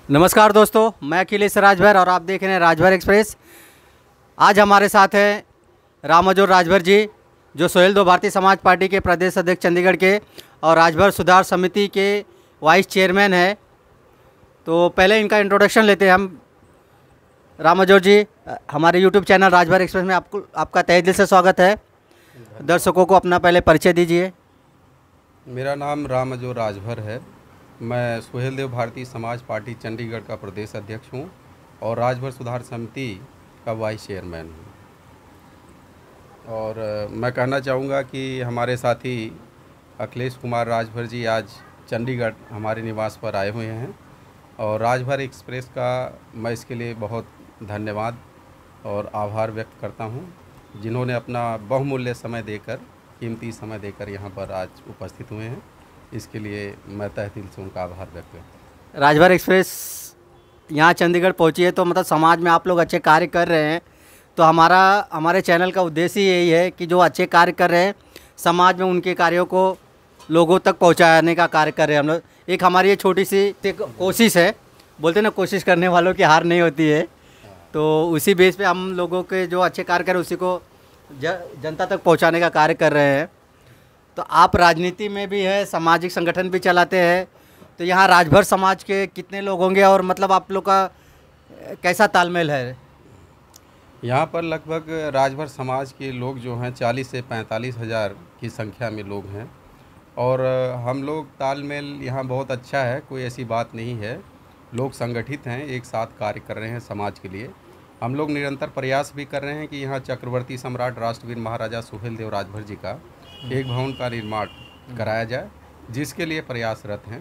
नमस्कार दोस्तों, मैं अखिलेश राजभर और आप देख रहे हैं राजभर एक्सप्रेस। आज हमारे साथ हैं रामअजोर राजभर जी, जो सोहेलदेव भारतीय समाज पार्टी के प्रदेश अध्यक्ष चंडीगढ़ के और राजभर सुधार समिति के वाइस चेयरमैन हैं। तो पहले इनका इंट्रोडक्शन लेते हैं हम। रामअजोर जी, हमारे यूट्यूब चैनल राजभर एक्सप्रेस में आपका तहे दिल से स्वागत है। दर्शकों को अपना पहले परिचय दीजिए। मेरा नाम रामअजोर राजभर है। मैं सोहेलदेव भारतीय समाज पार्टी चंडीगढ़ का प्रदेश अध्यक्ष हूं और राजभर सुधार समिति का वाइस चेयरमैन हूं। और मैं कहना चाहूँगा कि हमारे साथी अखिलेश कुमार राजभर जी आज चंडीगढ़ हमारे निवास पर आए हुए हैं और राजभर एक्सप्रेस का मैं इसके लिए बहुत धन्यवाद और आभार व्यक्त करता हूं, जिन्होंने अपना बहुमूल्य समय देकर, कीमती समय देकर यहाँ पर आज उपस्थित हुए हैं। इसके लिए मैं तहे दिल से उनका आभार व्यक्त करता हूँ। राजभर एक्सप्रेस यहाँ चंडीगढ़ पहुँची है तो मतलब समाज में आप लोग अच्छे कार्य कर रहे हैं। तो हमारे चैनल का उद्देश्य यही है कि जो अच्छे कार्य कर रहे हैं समाज में उनके कार्यों को लोगों तक पहुँचाने का कार्य कर रहे हैं हम लोग। एक हमारी ये छोटी सी एक कोशिश है, बोलते ना कोशिश करने वालों की हार नहीं होती है। तो उसी बेस पे हम लोगों के जो अच्छे कार्य करें उसी को जनता तक पहुँचाने का कार्य कर रहे हैं। तो आप राजनीति में भी है, सामाजिक संगठन भी चलाते हैं। तो यहाँ राजभर समाज के कितने लोग होंगे और मतलब आप लोग का कैसा तालमेल है? यहाँ पर लगभग राजभर समाज के लोग जो हैं 40 से 45 हज़ार की संख्या में लोग हैं और हम लोग तालमेल यहाँ बहुत अच्छा है, कोई ऐसी बात नहीं है। लोग संगठित हैं, एक साथ कार्य कर रहे हैं समाज के लिए। हम लोग निरंतर प्रयास भी कर रहे हैं कि यहाँ चक्रवर्ती सम्राट राष्ट्रवीर महाराजा सोहेलदेव राजभर जी का एक भवन का निर्माण कराया जाए, जिसके लिए प्रयासरत हैं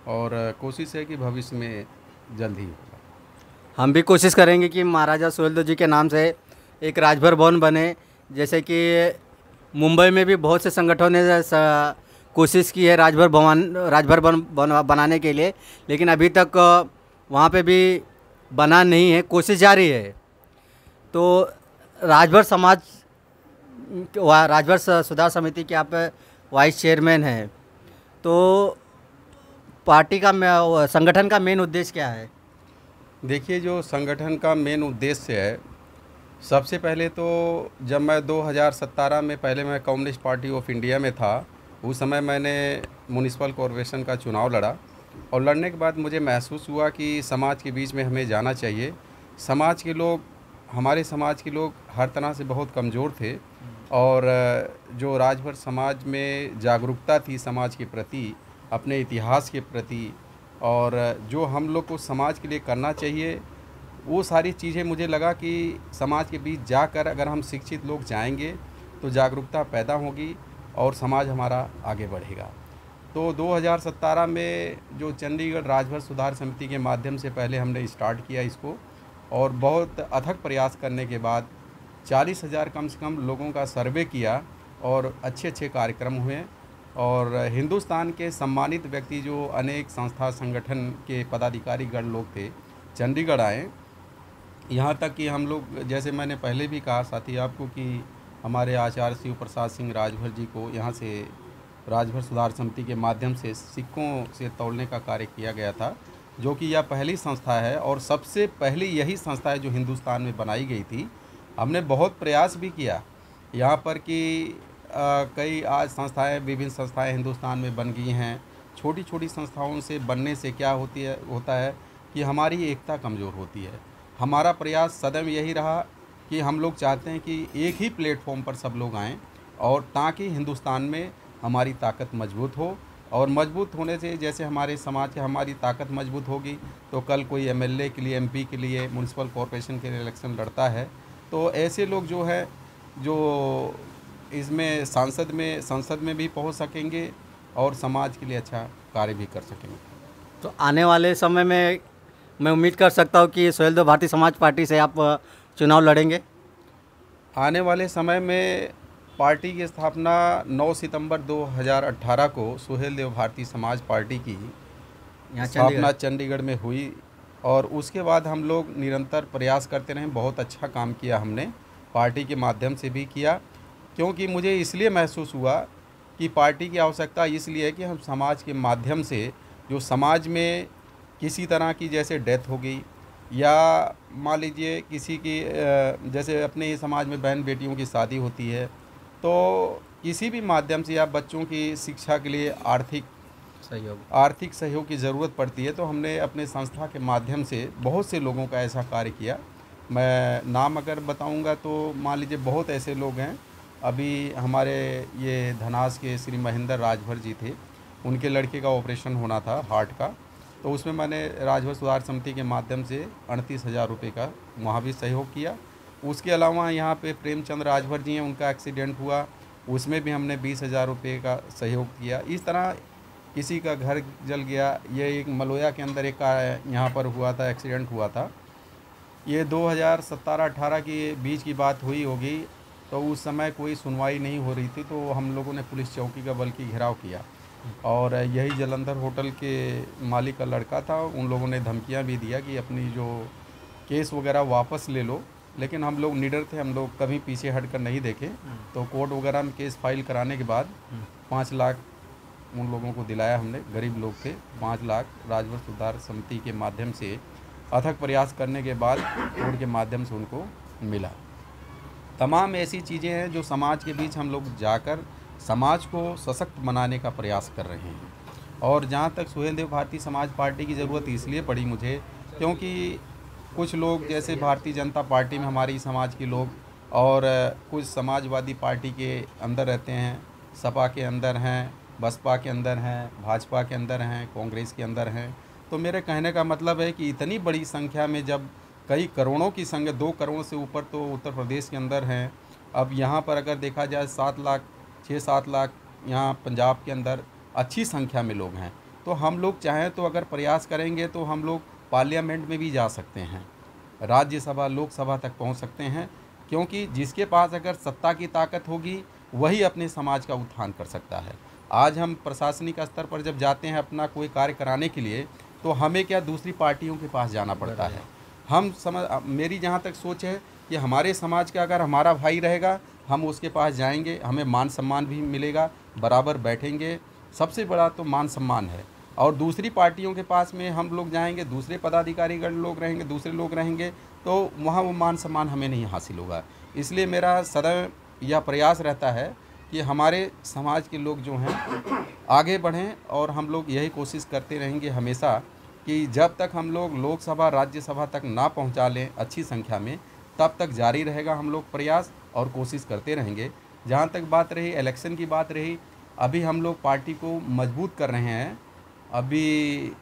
और कोशिश है कि भविष्य में जल्द ही होगा। हम भी कोशिश करेंगे कि महाराजा सोहेलदेव जी के नाम से एक राजभर भवन बने। जैसे कि मुंबई में भी बहुत से संगठनों ने कोशिश की है राजभर भवन बनाने के लिए, लेकिन अभी तक वहाँ पे भी बना नहीं है, कोशिश जारी है। तो राजभर सुधार समिति के आप वाइस चेयरमैन हैं, तो पार्टी का संगठन का मेन उद्देश्य क्या है? देखिए, जो संगठन का मेन उद्देश्य है, सबसे पहले तो जब मैं 2017 में पहले मैं कम्युनिस्ट पार्टी ऑफ इंडिया में था, उस समय मैंने म्युनिसिपल कॉरपोरेशन का चुनाव लड़ा और लड़ने के बाद मुझे महसूस हुआ कि समाज के बीच में हमें जाना चाहिए। हमारे समाज के लोग हर तरह से बहुत कमज़ोर थे और जो राजभर समाज में जागरूकता थी समाज के प्रति, अपने इतिहास के प्रति, और जो हम लोग को समाज के लिए करना चाहिए, वो सारी चीज़ें मुझे लगा कि समाज के बीच जाकर अगर हम शिक्षित लोग जाएंगे तो जागरूकता पैदा होगी और समाज हमारा आगे बढ़ेगा। तो 2017 में जो चंडीगढ़ राजभर सुधार समिति के माध्यम से पहले हमने स्टार्ट किया इसको, और बहुत अथक प्रयास करने के बाद 40 हज़ार कम से कम लोगों का सर्वे किया और अच्छे अच्छे कार्यक्रम हुए और हिंदुस्तान के सम्मानित व्यक्ति जो अनेक संस्था संगठन के पदाधिकारी गण लोग थे चंडीगढ़ आए। यहाँ तक कि हम लोग, जैसे मैंने पहले भी कहा साथी आपको, कि हमारे आचार्य शिव प्रसाद सिंह राजभर जी को यहाँ से राजभर सुधार समिति के माध्यम से सिक्कों से तौलने का कार्य किया गया था, जो कि यह पहली संस्था है और सबसे पहली यही संस्था है जो हिंदुस्तान में बनाई गई थी। हमने बहुत प्रयास भी किया यहाँ पर कि कई आज विभिन्न संस्थाएं हिंदुस्तान में बन गई हैं। छोटी छोटी संस्थाओं से बनने से क्या होता है कि हमारी एकता कमज़ोर होती है। हमारा प्रयास सदैव यही रहा कि हम लोग चाहते हैं कि एक ही प्लेटफॉर्म पर सब लोग आएँ और ताकि हिंदुस्तान में हमारी ताकत मजबूत हो, और मजबूत होने से जैसे हमारे समाज की हमारी ताकत मजबूत होगी तो कल कोई एमएलए के लिए, एमपी के लिए, म्युनिसिपल कॉरपोरेशन के लिए इलेक्शन लड़ता है तो ऐसे लोग जो है जो इसमें संसद में भी पहुंच सकेंगे और समाज के लिए अच्छा कार्य भी कर सकेंगे। तो आने वाले समय में मैं उम्मीद कर सकता हूँ कि सोहेलदेव भारतीय समाज पार्टी से आप चुनाव लड़ेंगे? आने वाले समय में पार्टी की स्थापना 9 सितंबर 2018 को सोहेलदेव भारतीय समाज पार्टी की स्थापना चंडीगढ़ में हुई और उसके बाद हम लोग निरंतर प्रयास करते रहे। बहुत अच्छा काम किया हमने, पार्टी के माध्यम से भी किया, क्योंकि मुझे इसलिए महसूस हुआ कि पार्टी की आवश्यकता इसलिए है कि हम समाज के माध्यम से जो समाज में किसी तरह की जैसे डेथ हो गई, या मान लीजिए किसी की जैसे अपने ही समाज में बहन बेटियों की शादी होती है, तो किसी भी माध्यम से या बच्चों की शिक्षा के लिए आर्थिक सहयोग की ज़रूरत पड़ती है, तो हमने अपने संस्था के माध्यम से बहुत से लोगों का ऐसा कार्य किया। मैं नाम अगर बताऊंगा तो मान लीजिए बहुत ऐसे लोग हैं। अभी हमारे ये धनास के श्री महेंद्र राजभर जी थे, उनके लड़के का ऑपरेशन होना था हार्ट का, तो उसमें मैंने राजभर सुधार समिति के माध्यम से 38,000 रुपये का वहाँ भी सहयोग किया। उसके अलावा यहाँ पे प्रेमचंद राजभर जी हैं, उनका एक्सीडेंट हुआ, उसमें भी हमने 20,000 रुपये का सहयोग किया। इस तरह किसी का घर जल गया, ये एक मलोया के अंदर एक यहाँ पर हुआ था, एक्सीडेंट हुआ था, ये 2017-18 के बीच की बात हुई होगी। तो उस समय कोई सुनवाई नहीं हो रही थी, तो हम लोगों ने पुलिस चौकी का बल्कि घेराव किया, और यही जलंधर होटल के मालिक का लड़का था, उन लोगों ने धमकियां भी दिया कि अपनी जो केस वगैरह वापस ले लो, लेकिन हम लोग निडर थे, हम लोग कभी पीछे हट कर नहीं देखे। तो कोर्ट वगैरह में केस फाइल कराने के बाद 5 लाख उन लोगों को दिलाया हमने, गरीब लोग थे। 5 लाख राजभर सुधार समिति के माध्यम से अथक प्रयास करने के बाद कोर्ट के माध्यम से उनको मिला। तमाम ऐसी चीज़ें हैं जो समाज के बीच हम लोग जाकर समाज को सशक्त बनाने का प्रयास कर रहे हैं। और जहाँ तक सुहेल देव भारतीय समाज पार्टी की ज़रूरत इसलिए पड़ी मुझे, क्योंकि कुछ लोग जैसे भारतीय जनता पार्टी में हमारी समाज के लोग, और कुछ समाजवादी पार्टी के अंदर रहते हैं, सपा के अंदर हैं, बसपा के अंदर हैं, भाजपा के अंदर हैं, कांग्रेस के अंदर हैं। तो मेरे कहने का मतलब है कि इतनी बड़ी संख्या में, जब कई करोड़ों की संख्या, 2 करोड़ से ऊपर तो उत्तर प्रदेश के अंदर हैं। अब यहाँ पर अगर देखा जाए 6-7 लाख यहाँ पंजाब के अंदर अच्छी संख्या में लोग हैं। तो हम लोग चाहें तो अगर प्रयास करेंगे तो हम लोग पार्लियामेंट में भी जा सकते हैं, राज्यसभा लोकसभा तक पहुँच सकते हैं, क्योंकि जिसके पास अगर सत्ता की ताकत होगी वही अपने समाज का उत्थान कर सकता है। आज हम प्रशासनिक स्तर पर जब जाते हैं अपना कोई कार्य कराने के लिए, तो हमें क्या दूसरी पार्टियों के पास जाना पड़ता है। मेरी जहाँ तक सोच है कि हमारे समाज का अगर हमारा भाई रहेगा, हम उसके पास जाएंगे, हमें मान सम्मान भी मिलेगा, बराबर बैठेंगे, सबसे बड़ा तो मान सम्मान है। और दूसरी पार्टियों के पास में हम लोग जाएंगे, दूसरे पदाधिकारीगण लोग रहेंगे, दूसरे लोग रहेंगे, तो वहाँ वो मान सम्मान हमें नहीं हासिल होगा। इसलिए मेरा सदैव यह प्रयास रहता है कि हमारे समाज के लोग जो हैं आगे बढ़ें, और हम लोग यही कोशिश करते रहेंगे हमेशा कि जब तक हम लोग लोकसभा राज्यसभा तक ना पहुंचा लें अच्छी संख्या में, तब तक जारी रहेगा हम लोग प्रयास और कोशिश करते रहेंगे। जहां तक बात रही इलेक्शन की बात रही, अभी हम लोग पार्टी को मजबूत कर रहे हैं। अभी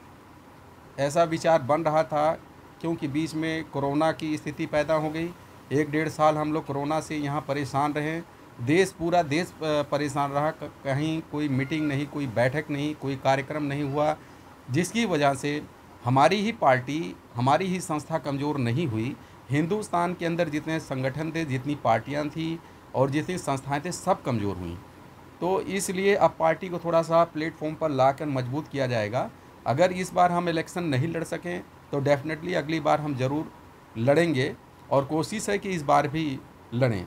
ऐसा विचार बन रहा था, क्योंकि बीच में कोरोना की स्थिति पैदा हो गई, 1-1.5 साल हम लोग कोरोना से यहाँ परेशान रहे, पूरा देश परेशान रहा, कहीं कोई मीटिंग नहीं, कोई बैठक नहीं, कोई कार्यक्रम नहीं हुआ, जिसकी वजह से हमारी ही पार्टी, हमारी ही संस्था कमज़ोर नहीं हुई। हिंदुस्तान के अंदर जितने संगठन थे, जितनी पार्टियां थी और जितनी संस्थाएं थे, सब कमज़ोर हुई। तो इसलिए अब पार्टी को थोड़ा सा प्लेटफॉर्म पर लाकर मजबूत किया जाएगा। अगर इस बार हम इलेक्शन नहीं लड़ सकें तो डेफिनेटली अगली बार हम ज़रूर लड़ेंगे, और कोशिश है कि इस बार भी लड़ें।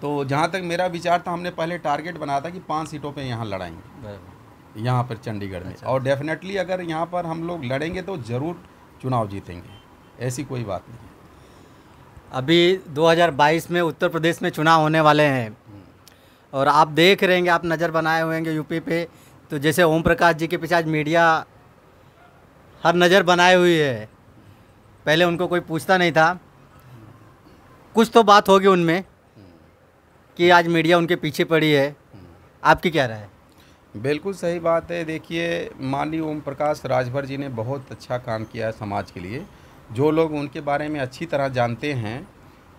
तो जहाँ तक मेरा विचार था, हमने पहले टारगेट बनाया था कि 5 सीटों पे यहाँ लड़ाएंगे, यहाँ पर चंडीगढ़ में। और डेफिनेटली अगर यहाँ पर हम लोग लड़ेंगे तो ज़रूर चुनाव जीतेंगे, ऐसी कोई बात नहीं है। अभी 2022 में उत्तर प्रदेश में चुनाव होने वाले हैं, और आप देख रहे हैं, आप नज़र बनाए हुए हैं यूपी पे, तो जैसे ओम प्रकाश जी के पीछे आज मीडिया हर नज़र बनाए हुई है। पहले उनको कोई पूछता नहीं था, कुछ तो बात होगी उनमें कि आज मीडिया उनके पीछे पड़ी है। आपकी क्या राय है? बिल्कुल सही बात है। देखिए, माननीय ओम प्रकाश राजभर जी ने बहुत अच्छा काम किया है समाज के लिए। जो लोग उनके बारे में अच्छी तरह जानते हैं,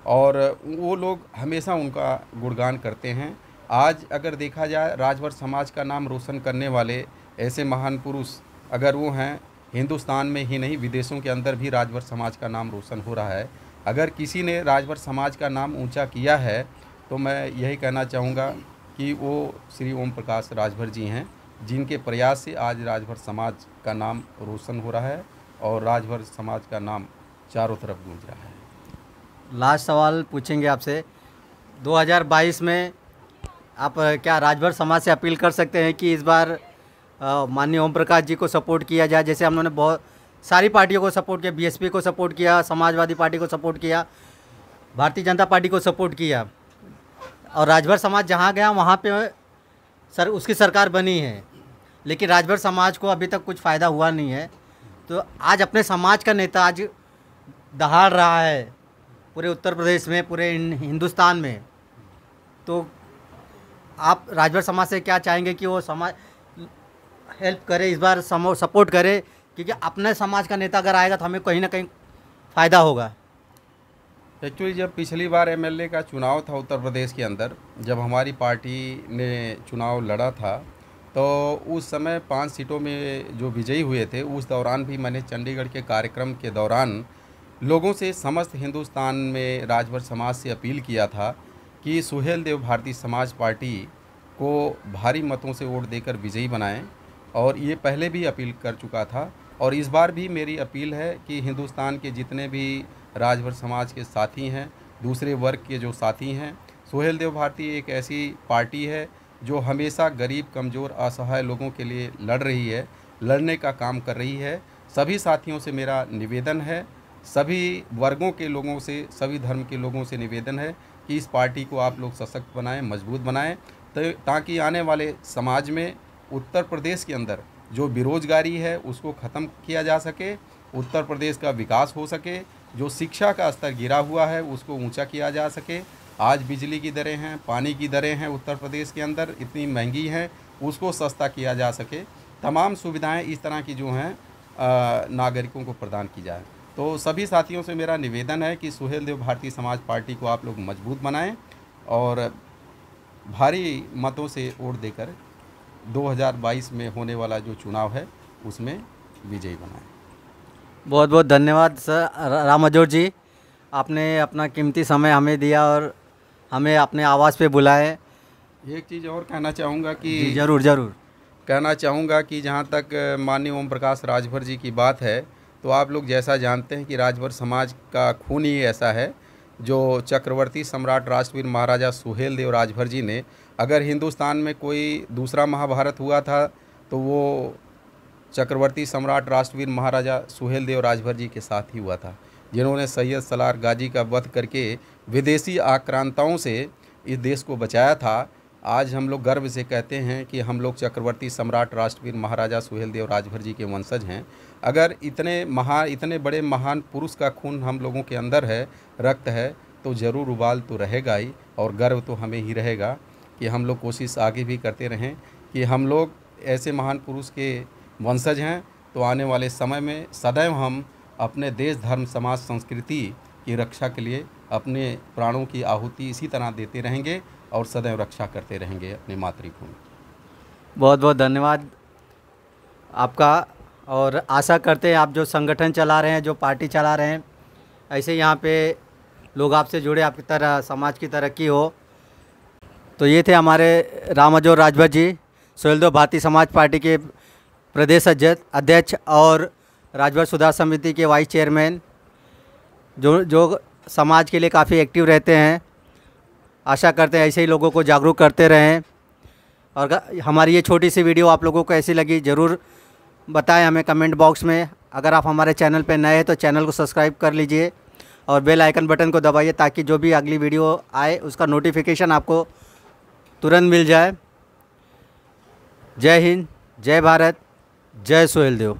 और वो लोग हमेशा उनका गुणगान करते हैं। आज अगर देखा जाए, राजभर समाज का नाम रोशन करने वाले ऐसे महान पुरुष अगर वो हैं, हिंदुस्तान में ही नहीं विदेशों के अंदर भी राजभर समाज का नाम रोशन हो रहा है। अगर किसी ने राजभर समाज का नाम ऊंचा किया है, तो मैं यही कहना चाहूँगा कि वो श्री ओम प्रकाश राजभर जी हैं, जिनके प्रयास से आज राजभर समाज का नाम रोशन हो रहा है, और राजभर समाज का नाम चारों तरफ गूंज रहा है। लास्ट सवाल पूछेंगे आपसे, 2022 में आप क्या राजभर समाज से अपील कर सकते हैं कि इस बार माननीय ओम प्रकाश जी को सपोर्ट किया जाए? जैसे हम लोगों ने बहुत सारी पार्टियों को सपोर्ट किया, बीएसपी को सपोर्ट किया, समाजवादी पार्टी को सपोर्ट किया, भारतीय जनता पार्टी को सपोर्ट किया। और राजभर समाज जहाँ गया वहाँ पे उसकी सरकार बनी है, लेकिन राजभर समाज को अभी तक कुछ फ़ायदा हुआ नहीं है। तो आज अपने समाज का नेता आज दहाड़ रहा है पूरे उत्तर प्रदेश में, पूरे हिंदुस्तान में। तो आप राजभर समाज से क्या चाहेंगे कि वो समाज हेल्प करे, इस बार सपोर्ट करे, क्योंकि अपने समाज का नेता अगर आएगा तो हमें कहीं ना कहीं फ़ायदा होगा। एक्चुअली जब पिछली बार एमएलए का चुनाव था उत्तर प्रदेश के अंदर, जब हमारी पार्टी ने चुनाव लड़ा था, तो उस समय 5 सीटों में जो विजयी हुए थे, उस दौरान भी मैंने चंडीगढ़ के कार्यक्रम के दौरान लोगों से, समस्त हिंदुस्तान में राजभर समाज से अपील किया था कि सुहेलदेव भारतीय समाज पार्टी को भारी मतों से वोट देकर विजयी बनाएं। और ये पहले भी अपील कर चुका था, और इस बार भी मेरी अपील है कि हिंदुस्तान के जितने भी राजभर समाज के साथी हैं, दूसरे वर्ग के जो साथी हैं, सुहेलदेव भारती एक ऐसी पार्टी है जो हमेशा गरीब, कमज़ोर, असहाय लोगों के लिए लड़ रही है, लड़ने का काम कर रही है। सभी साथियों से मेरा निवेदन है, सभी वर्गों के लोगों से, सभी धर्म के लोगों से निवेदन है कि इस पार्टी को आप लोग सशक्त बनाएं, मजबूत बनाएं, ताकि आने वाले समाज में उत्तर प्रदेश के अंदर जो बेरोजगारी है उसको ख़त्म किया जा सके, उत्तर प्रदेश का विकास हो सके, जो शिक्षा का स्तर गिरा हुआ है उसको ऊंचा किया जा सके। आज बिजली की दरें हैं, पानी की दरें हैं, उत्तर प्रदेश के अंदर इतनी महंगी हैं, उसको सस्ता किया जा सके। तमाम सुविधाएं इस तरह की जो हैं नागरिकों को प्रदान की जाए। तो सभी साथियों से मेरा निवेदन है कि सुहेलदेव भारतीय समाज पार्टी को आप लोग मजबूत बनाएं और भारी मतों से वोट देकर 2022 में होने वाला जो चुनाव है उसमें विजयी बनाएं। बहुत बहुत धन्यवाद सर रामाजोर जी, आपने अपना कीमती समय हमें दिया और हमें अपने आवाज़ पे बुलाए। एक चीज़ और कहना चाहूँगा कि ज़रूर कहना चाहूँगा कि जहाँ तक माननीय ओम प्रकाश राजभर जी की बात है, तो आप लोग जैसा जानते हैं कि राजभर समाज का खून ही ऐसा है जो चक्रवर्ती सम्राट राष्ट्रवीर महाराजा सुहेलदेव राजभर जी ने, अगर हिंदुस्तान में कोई दूसरा महाभारत हुआ था तो वो चक्रवर्ती सम्राट राष्ट्रवीर महाराजा सुहेलदेव राजभर जी के साथ ही हुआ था, जिन्होंने सैयद सलार गाजी का वध करके विदेशी आक्रांताओं से इस देश को बचाया था। आज हम लोग गर्व से कहते हैं कि हम लोग चक्रवर्ती सम्राट राष्ट्रवीर महाराजा सुहेलदेव राजभर जी के वंशज हैं। अगर इतने बड़े महान पुरुष का खून हम लोगों के अंदर है, रक्त है, तो ज़रूर उबाल तो रहेगा ही, और गर्व तो हमें ही रहेगा कि हम लोग कोशिश आगे भी करते रहें कि हम लोग ऐसे महान पुरुष के वंशज हैं। तो आने वाले समय में सदैव हम अपने देश, धर्म, समाज, संस्कृति की रक्षा के लिए अपने प्राणों की आहुति इसी तरह देते रहेंगे और सदैव रक्षा करते रहेंगे अपनी मातृभूमि। बहुत बहुत धन्यवाद आपका, और आशा करते हैं आप जो संगठन चला रहे हैं, जो पार्टी चला रहे हैं, ऐसे यहाँ पे लोग आपसे जुड़े, आपकी तरह समाज की तरक्की हो। तो ये थे हमारे रामाजोर राजभर जी, सुहेलदेव भारतीय समाज पार्टी के प्रदेश अध्यक्ष और राजभर सुधार समिति के वाइस चेयरमैन, जो समाज के लिए काफ़ी एक्टिव रहते हैं। आशा करते हैं ऐसे ही लोगों को जागरूक करते रहें। और हमारी ये छोटी सी वीडियो आप लोगों को ऐसी लगी ज़रूर बताएं हमें कमेंट बॉक्स में। अगर आप हमारे चैनल पर नए हैं तो चैनल को सब्सक्राइब कर लीजिए और बेल आइकन बटन को दबाइए, ताकि जो भी अगली वीडियो आए उसका नोटिफिकेशन आपको तुरंत मिल जाए। जय हिंद, जय भारत, जय सुहेलदेव।